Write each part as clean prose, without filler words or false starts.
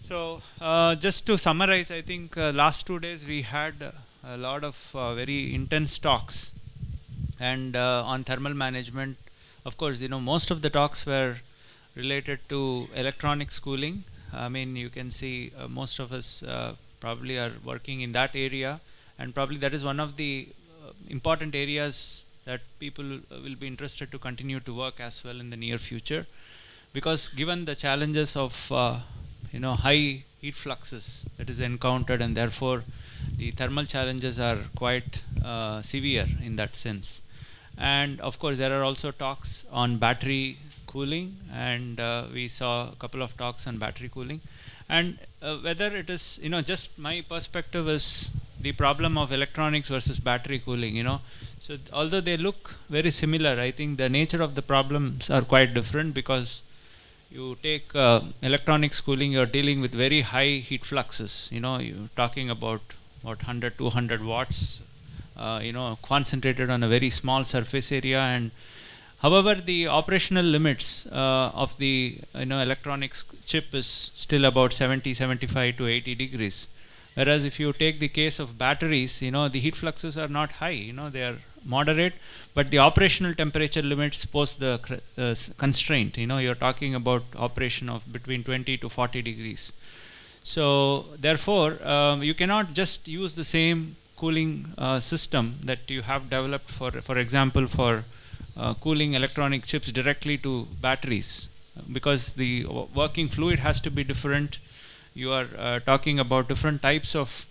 So just to summarize, I think last 2 days we had a lot of very intense talks, and on thermal management. Of course, most of the talks were related to electronics cooling. I mean, you can see most of us probably are working in that area, and probably that is one of the important areas that people will be interested to continue to work as well in the near future, because given the challenges of high heat fluxes that is encountered, and therefore the thermal challenges are quite severe in that sense. And of course there are also talks on battery cooling, and we saw a couple of talks on battery cooling. And whether it is, just my perspective is the problem of electronics versus battery cooling. So although they look very similar, I think the nature of the problems are quite different, because you take electronics cooling, you're dealing with very high heat fluxes. You're talking about what, 100 200 watts, concentrated on a very small surface area. And however, the operational limits of the electronics chip is still about 70 75 to 80 degrees. Whereas if you take the case of batteries, the heat fluxes are not high, they are moderate, but the operational temperature limits pose the constraint. You're talking about operation of between 20 to 40 degrees. So therefore, you cannot just use the same cooling system that you have developed for example, for cooling electronic chips directly to batteries, because the working fluid has to be different. You are talking about different types of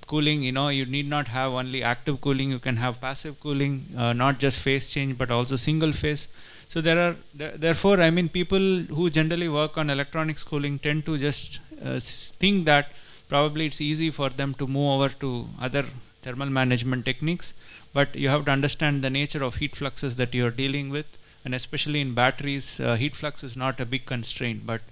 cooling. You need not have only active cooling, you can have passive cooling, not just phase change but also single phase. So therefore, I mean, people who generally work on electronics cooling tend to just think that probably it's easy for them to move over to other thermal management techniques. But you have to understand the nature of heat fluxes that you are dealing with, and especially in batteries, heat flux is not a big constraint, but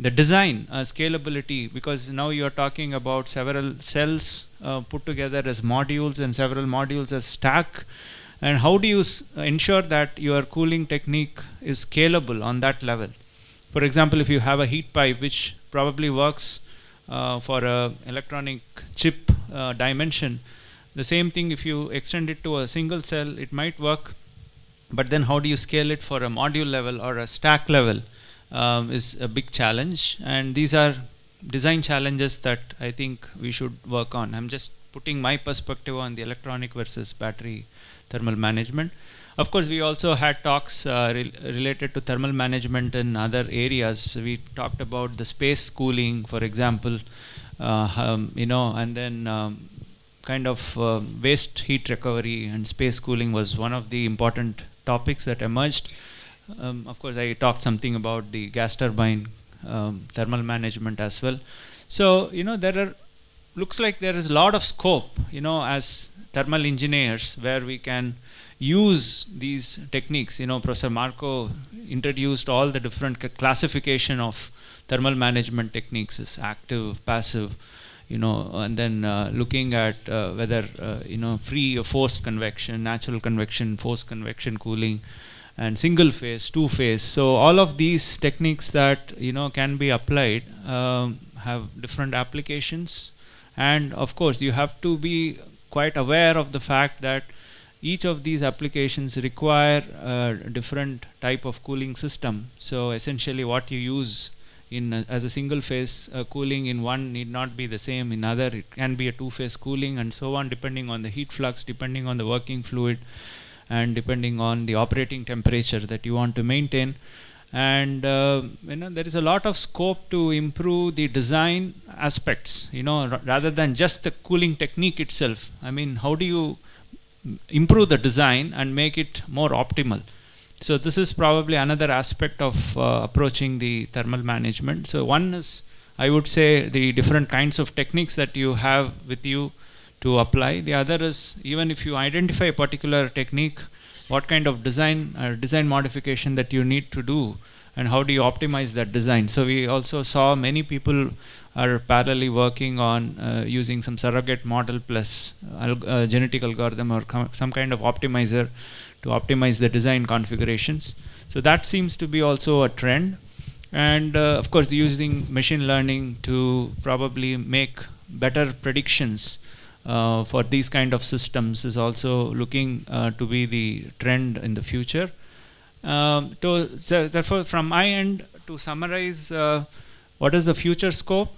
the design, scalability, because now you are talking about several cells put together as modules, and several modules as stack. And how do you ensure that your cooling technique is scalable on that level? For example, if you have a heat pipe which probably works for a electronic chip dimension, the same thing, if you extend it to a single cell, it might work, but then how do you scale it for a module level or a stack level is a big challenge. And these are design challenges that I think we should work on. I'm just putting my perspective on the electronic versus battery thermal management. Of course, we also had talks related to thermal management in other areas. We talked about the space cooling, for example, and then kind of waste heat recovery and space cooling was one of the important topics that emerged. Of course, I talked something about the gas turbine thermal management as well. So looks like there is a lot of scope, as thermal engineers, where we can use these techniques. Professor Marco introduced all the different classification of thermal management techniques, as active, passive, and then looking at whether free or forced convection, natural convection, forced convection cooling, and single phase, two phase. So all of these techniques that can be applied have different applications. And of course, you have to be quite aware of the fact that each of these applications require a different type of cooling system. So essentially, what you use in as a single phase cooling in one need not be the same in other. It can be a two phase cooling, and so on, depending on the heat flux, depending on the working fluid, and depending on the operating temperature that you want to maintain. And there is a lot of scope to improve the design aspects, rather than just the cooling technique itself. I mean, how do you improve the design and make it more optimal? So this is probably another aspect of approaching the thermal management. So one is, I would say, the different kinds of techniques that you have with you to apply. The other is, even if you identify a particular technique, what kind of design modification that you need to do, and how do you optimize that design. So we also saw many people are parallelly working on using some surrogate model plus genetic algorithm or some kind of optimizer to optimize the design configurations. So that seems to be also a trend. And of course, using machine learning to probably make better predictions for these kind of systems is also looking to be the trend in the future. So therefore, from my end, to summarize, what is the future scope?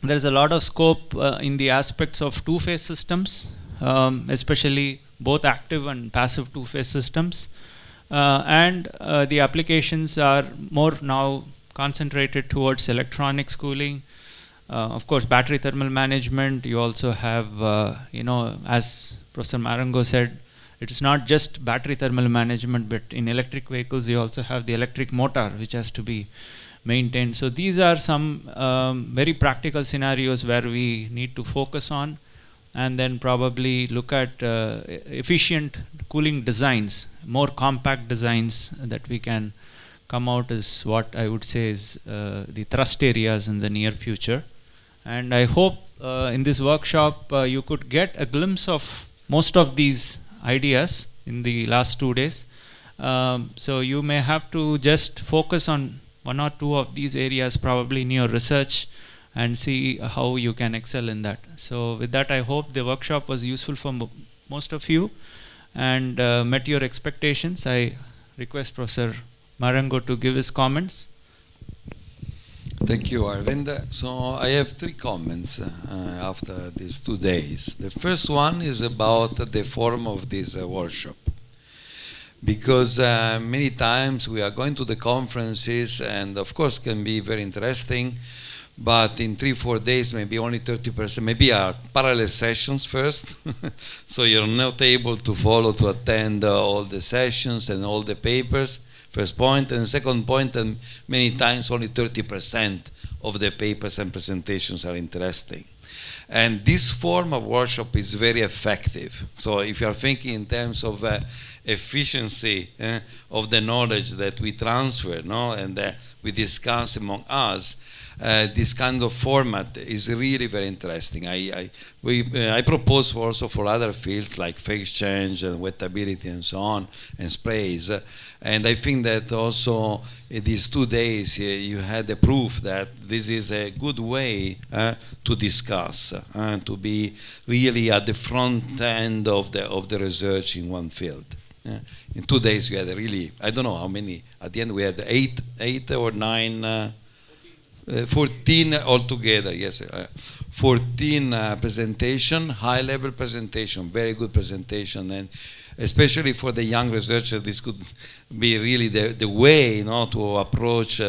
There is a lot of scope in the aspects of two-phase systems, especially both active and passive two-phase systems. And the applications are more now concentrated towards electronics cooling. Of course, battery thermal management. You also have, as Professor Marango said, it is not just battery thermal management, but in electric vehicles, you also have the electric motor, which has to be maintained. So these are some very practical scenarios where we need to focus on, and then probably look at efficient cooling designs, more compact designs that we can come out is what I would say is the thrust areas in the near future. And I hope in this workshop you could get a glimpse of most of these ideas in the last 2 days. So you may have to just focus on one or two of these areas probably in your research and see how you can excel in that. So with that, I hope the workshop was useful for most of you and met your expectations. I request Professor Marango to give his comments. Thank you, Arvind. So I have 3 comments after these 2 days. The first one is about the form of this workshop. Because many times we are going to the conferences, and of course can be very interesting, but in 3-4 days maybe only 30%, maybe are parallel sessions first, so you're not able to follow, to attend all the sessions and all the papers, first point. And second point, and many times only 30% of the papers and presentations are interesting. And this form of workshop is very effective. So if you are thinking in terms of efficiency of the knowledge that we transfer, and we discuss among us, this kind of format is really very interesting. I propose also for other fields like phase change and wettability and so on, and sprays. And I think that also in these 2 days you had the proof that this is a good way to discuss and to be really at the front end of the research in one field. In 2 days we had really, I don't know how many, at the end we had eight or 9, 14 altogether, yes. 14 presentation, high-level presentation, very good presentation, and especially for the young researchers, this could be really the way to approach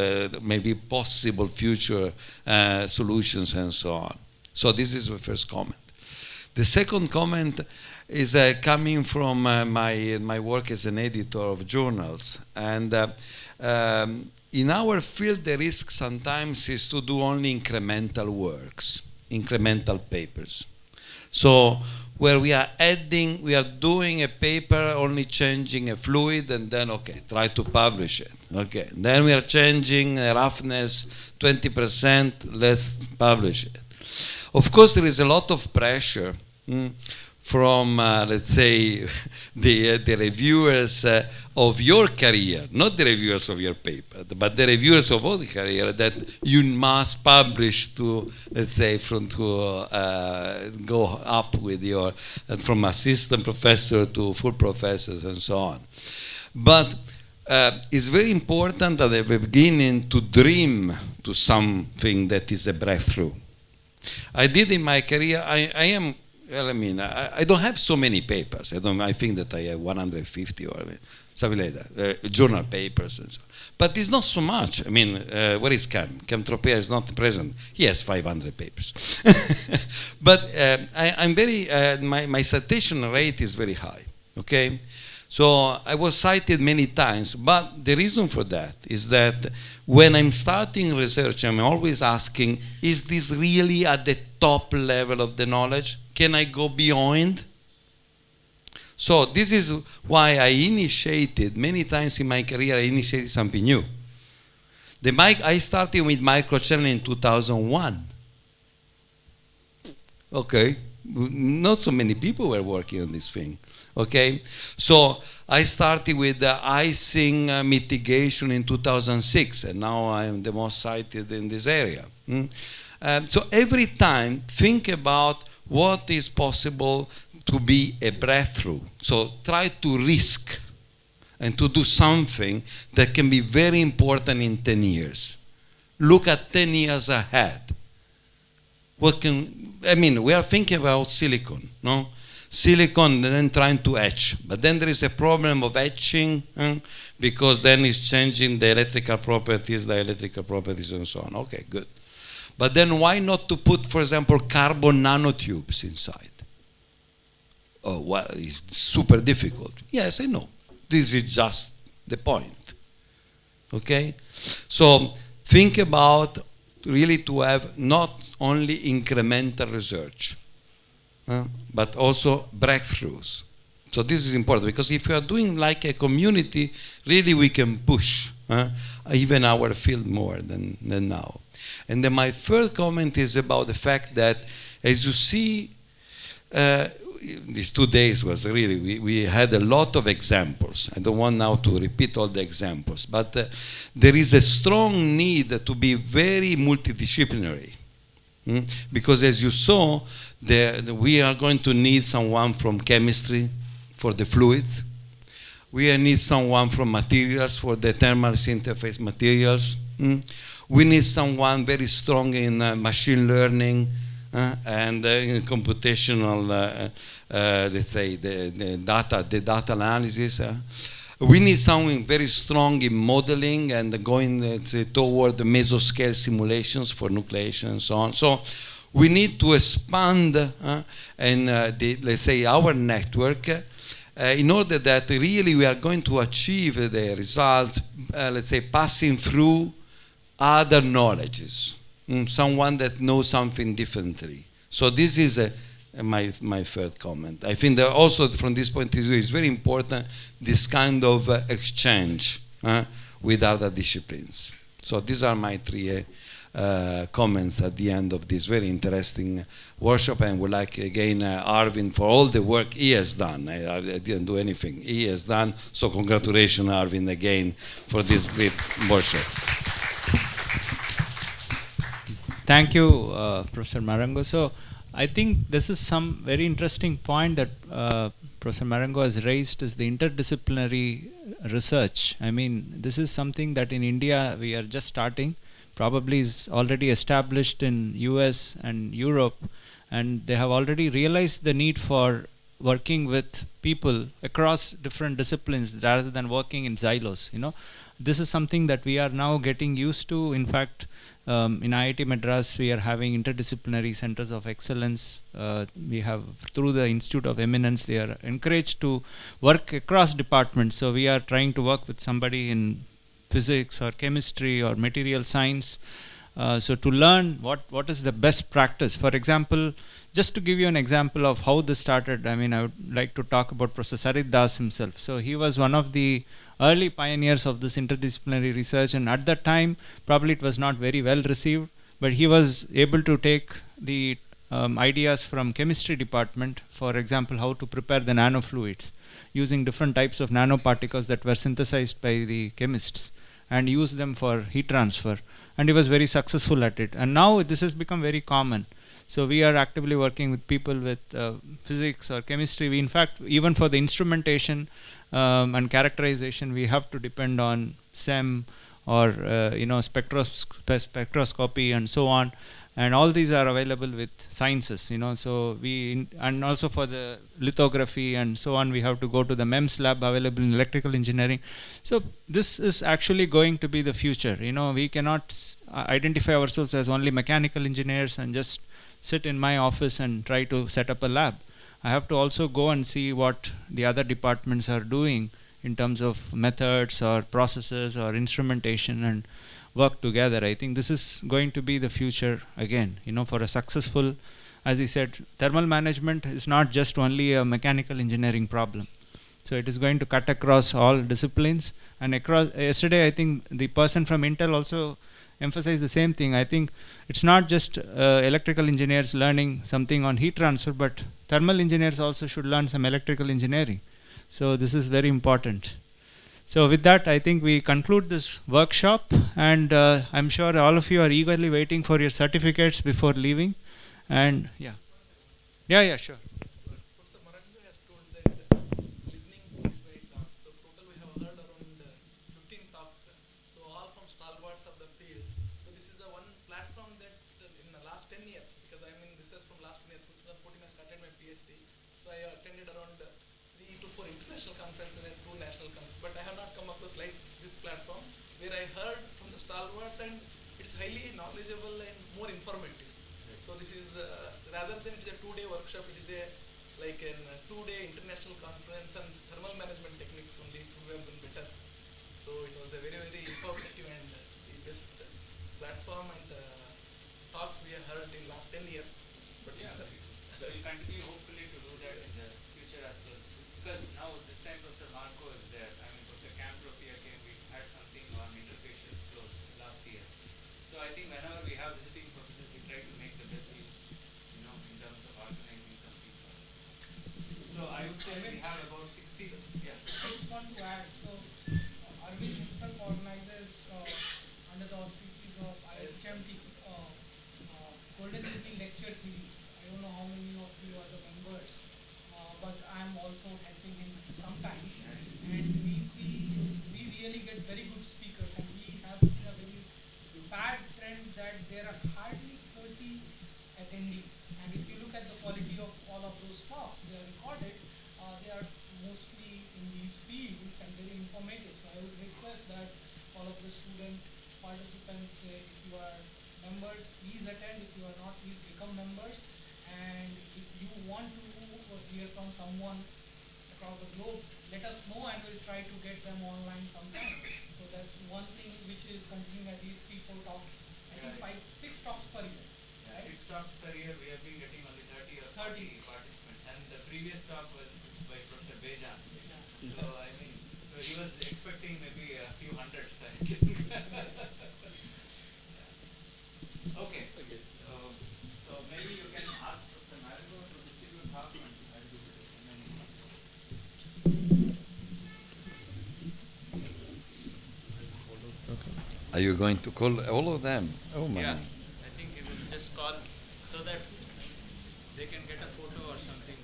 maybe possible future solutions and so on. So this is the first comment. The second comment is coming from my work as an editor of journals. And in our field, the risk sometimes is to do only incremental works, incremental papers. So where we are doing a paper, only changing a fluid, and then, okay, try to publish it. Okay, then we are changing roughness 20%, let's publish it. Of course, there is a lot of pressure from, let's say, the reviewers of your career, not the reviewers of your paper, but the reviewers of all the career, that you must publish to, let's say, go up with your, from assistant professor to full professors and so on. But it's very important at the beginning to dream to something that is a breakthrough. I did in my career, I don't have so many papers. I think that I have 150 or something like that, journal papers and so on. But it's not so much. Where is Cam? Cam Tropea is not present. He has 500 papers. But I'm very, my citation rate is very high, okay? So I was cited many times, but the reason for that is that when I'm starting research, I'm always asking, is this really at the top level of the knowledge? Can I go beyond? So this is why I initiated, many times in my career, I initiated something new. I started with microchannel in 2001. Okay, not so many people were working on this thing. Okay, so I started with the icing mitigation in 2006, and now I am the most cited in this area. So every time, think about what is possible to be a breakthrough. So try to risk and to do something that can be very important in 10 years. Look at 10 years ahead. We are thinking about silicon, no? Silicon and then trying to etch. But then there is a problem of etching because then it's changing the electrical properties, and so on. Okay, good. But then why not to put, for example, carbon nanotubes inside? Oh, well, it's super difficult. Yes, I know. This is just the point. Okay? So think about really to have not only incremental research, but also breakthroughs. So this is important because if we are doing like a community, really we can push even our field more than now. And then my third comment is about the fact that, as you see, these 2 days was really, we had a lot of examples. I don't want now to repeat all the examples, but there is a strong need to be very multidisciplinary. Because as you saw, we are going to need someone from chemistry for the fluids. We need someone from materials for the thermal interface materials. We need someone very strong in machine learning and in computational, let's say, the data analysis. We need someone very strong in modeling and going toward the mesoscale simulations for nucleation and so on. So we need to expand let's say, our network in order that really we are going to achieve the results, let's say, passing through other knowledges, someone that knows something differently. So this is my third comment. I think that also from this point of view is very important, this kind of exchange with other disciplines. So these are my three comments at the end of this very interesting workshop, and would like again Arvind for all the work he has done. I didn't do anything. He has done, so congratulations Arvind again for this great workshop. Thank you, Professor Marengo. So I think this is some very interesting point that Professor Marengo has raised, is the interdisciplinary research. I mean, this is something that in India we are just starting, probably is already established in US and Europe, and they have already realized the need for working with people across different disciplines rather than working in silos. This is something that we are now getting used to. In fact, in IIT Madras, we are having interdisciplinary centers of excellence. We have, through the Institute of Eminence, they are encouraged to work across departments. So we are trying to work with somebody in physics or chemistry or material science. So to learn what is the best practice. For example, just to give you an example of how this started, I mean, I would like to talk about Professor Sarit Das himself. So he was one of the early pioneers of this interdisciplinary research, and at that time probably it was not very well received, but he was able to take the ideas from chemistry department, for example, how to prepare the nanofluids using different types of nanoparticles that were synthesized by the chemists, and use them for heat transfer, and he was very successful at it. And now this has become very common. So we are actively working with people with physics or chemistry. We, in fact, even for the instrumentation and characterization, we have to depend on SEM or spectroscopy and so on. And all these are available with sciences. So and also for the lithography and so on, we have to go to the MEMS lab available in electrical engineering. So this is actually going to be the future. We cannot identify ourselves as only mechanical engineers and just sit in my office and try to set up a lab. I have to also go and see what the other departments are doing in terms of methods or processes or instrumentation, and work together. I think this is going to be the future again, for a successful, as he said, thermal management is not just only a mechanical engineering problem. So it is going to cut across all disciplines and across. Yesterday, I think the person from Intel also emphasize the same thing. I think it's not just electrical engineers learning something on heat transfer, but thermal engineers also should learn some electrical engineering. So this is very important. So with that, I think we conclude this workshop, and I'm sure all of you are eagerly waiting for your certificates before leaving. And yeah, yeah, sure. Professor Marango has told that listening is very tough. So total we have heard around 15 talks. So all from stalwarts of the field. So this is the one platform that in the last 10 years, because I'm in research from last 10 years, 2014 I started my PhD. So I attended around 3 to 4 international conferences and 2 national conferences. But I have not come across like this platform where I heard from the stalwarts, and it's highly knowledgeable and more informative. So this is rather than it is a 2-day workshop, it is a like a 2-day international conference on thermal management techniques only to have been better. So it was a very very informative and the best platform and talks we have heard in last 10 years. But Yeah, so we'll continue hopefully to do that in the future as well. Because now this time Professor Marco is there. I mean, Professor Campropia came, we had something on interfacial flows last year. So I think whenever we have visiting professors, we try to make the best use, in terms of organizing some people. So I would say we have about 60. Yeah. I just want to add, so Arvind himself organizes under the auspices of ISHMT Golden City Lecture Series. I don't know how many of you are the members, but I'm also helping him sometimes. And we really get very good speakers, and we have seen a very bad trend that there are hardly 30 attendees. And if you look at the quality of all of those talks, they are recorded. They are mostly in these fields and very informative. So I would request that all of the student participants, if you are members, please attend. If you are not, please become members. And if you want to hear from someone across the globe, let us know and we'll try to get them online sometime. So that's one thing which is continuing at least 3-4 talks. I think 5-6 talks per year. Yeah, Right? 6 talks per year, we have been getting only 30 or 40 participants. And the previous talk was by Professor Bejan. Yeah. So I mean, so he was expecting maybe a few hundreds. Okay. So maybe you can ask Professor Marigo to distribute half and I'll do the remaining one. Are you going to call all of them? Oh my. Yeah, I think he will just call so that they can get a photo or something.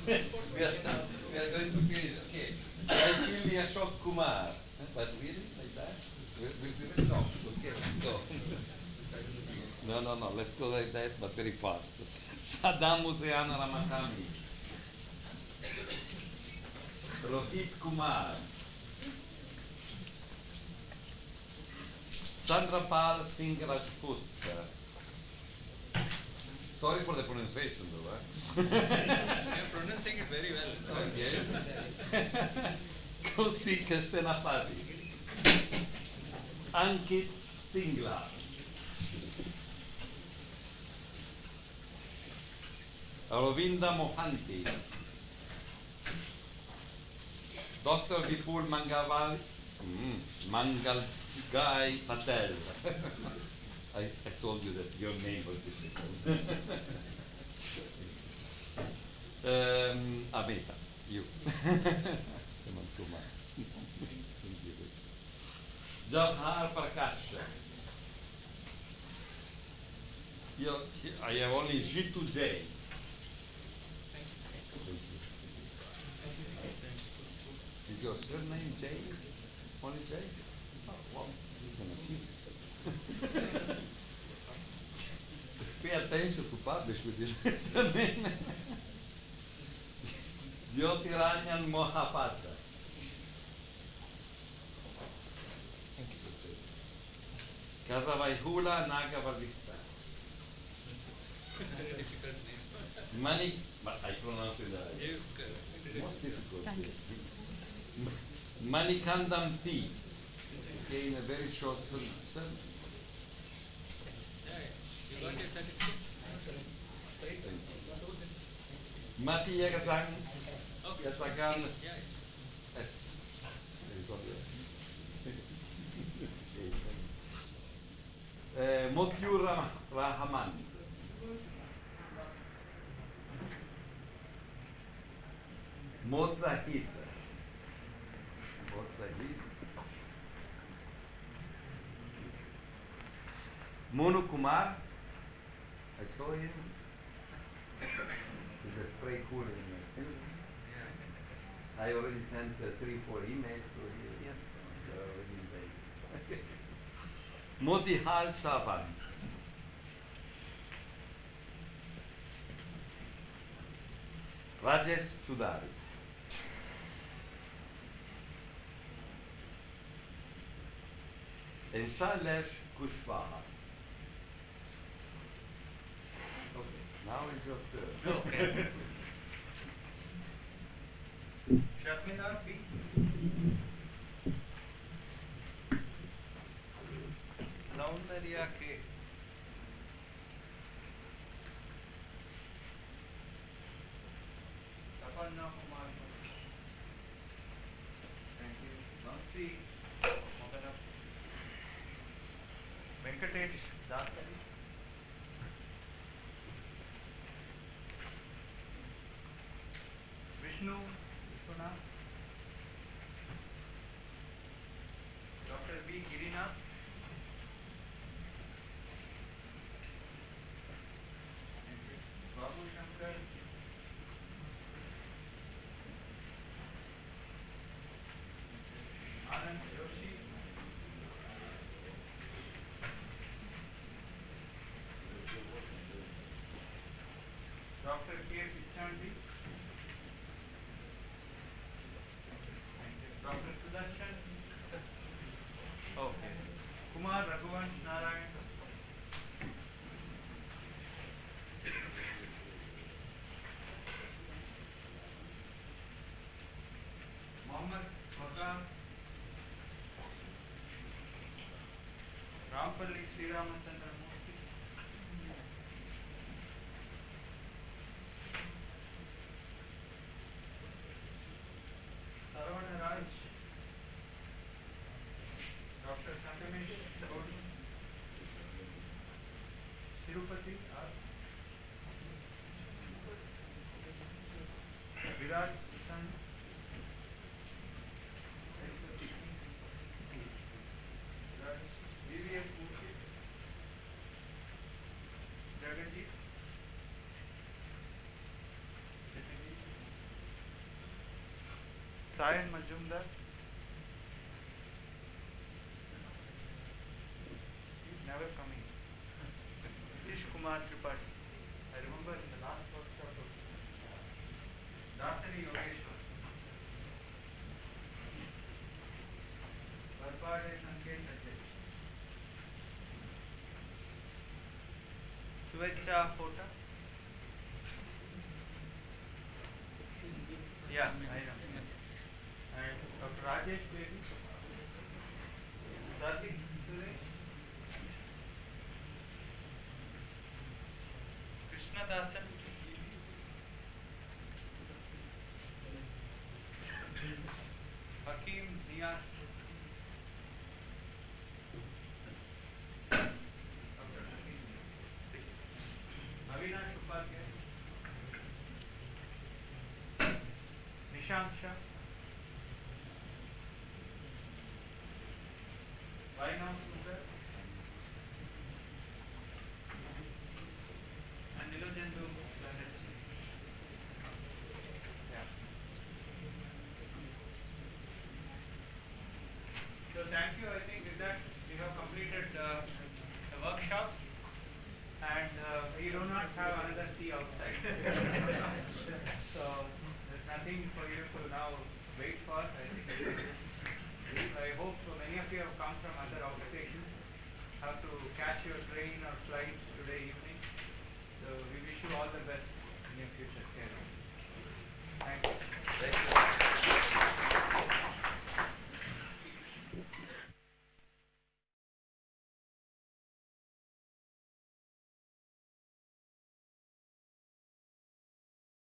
We are going to finish. Okay. I feel the Ashok Kumar. But really, like that? We will talk. Okay, so. No. Let's go like that, but very fast. Saddam Hussein Ramasamy. Rohit Kumar. Chandrapal Singh Rajput. Sorry for the pronunciation, though. You're pronouncing it very well. Okay. Kaushik Senapati. Ankit Singla. Ravinda Mohanty. Dr. Vipul Mangalgai Patel. I told you that your name was difficult. Amita, you. Hemant Kumar. Jawhar Prakash. I have only G2J. Is your surname J? Only J? Oh, wow, this is an achievement. Pay attention to publish with this surname. Jyotiranjan Mohapatra. Kasavaihula Nagavavista. Very difficult name. Mani, but I pronounce it most difficult. Manikandam P. Okay, in a very short sentence. You got your certificate? Mati Yagatan, Okay. Yatagan Yeah. S. That is what it is. Motiur Rahman. Mozahid. Mozahid. Monu Kumar. I saw him. He's a spray cool in the I already sent 3-4 emails to him. Yes. Motihal Saban. Rajesh Chudari. And Shailesh Kushwaha. Okay, now is your turn. Okay. Sharmila B. Saundarya K. Tapanna Kumar. Thank you. Nancy Moganam. Venkatesh Dasari. Vishnu Vishwanath. Dr. B. Girinath. Babu Shankar. Anand Joshi. Dr. K. Pichandi. Dr. Sudarshan. Okay. Kumar Raghuvansh Narayan. Mohammed Swaka. Rampalli Sriramachandra Murthy. Saravana Raj. Dr. Sangamesh Gowdy. Tirupati R. Viraj Kisan. VVS Murthy. Jaganjit. Sayan Majumdar. He's never coming. Satish Kumar Tripathi. I remember in the last workshop of Dasani Yogeshwar. Varpade Sanket Ajay. Suvecha Hota. Yeah, I know. And Dr. Rajesh Baby. Pratik Suresh. Krishna Dasan. Hakim Nias. Dr. Hakim. Avinash Upadhyay. Nishant Shah. Vainav Sundar. And Nilojendu Banerjee. Yeah. So thank you. I think with that we have completed the workshop, and we do not have another tea outside. So there's nothing for you to now wait for. I think we can just leave. I hope many of you have come from other outstations, have to catch your train or flight today evening.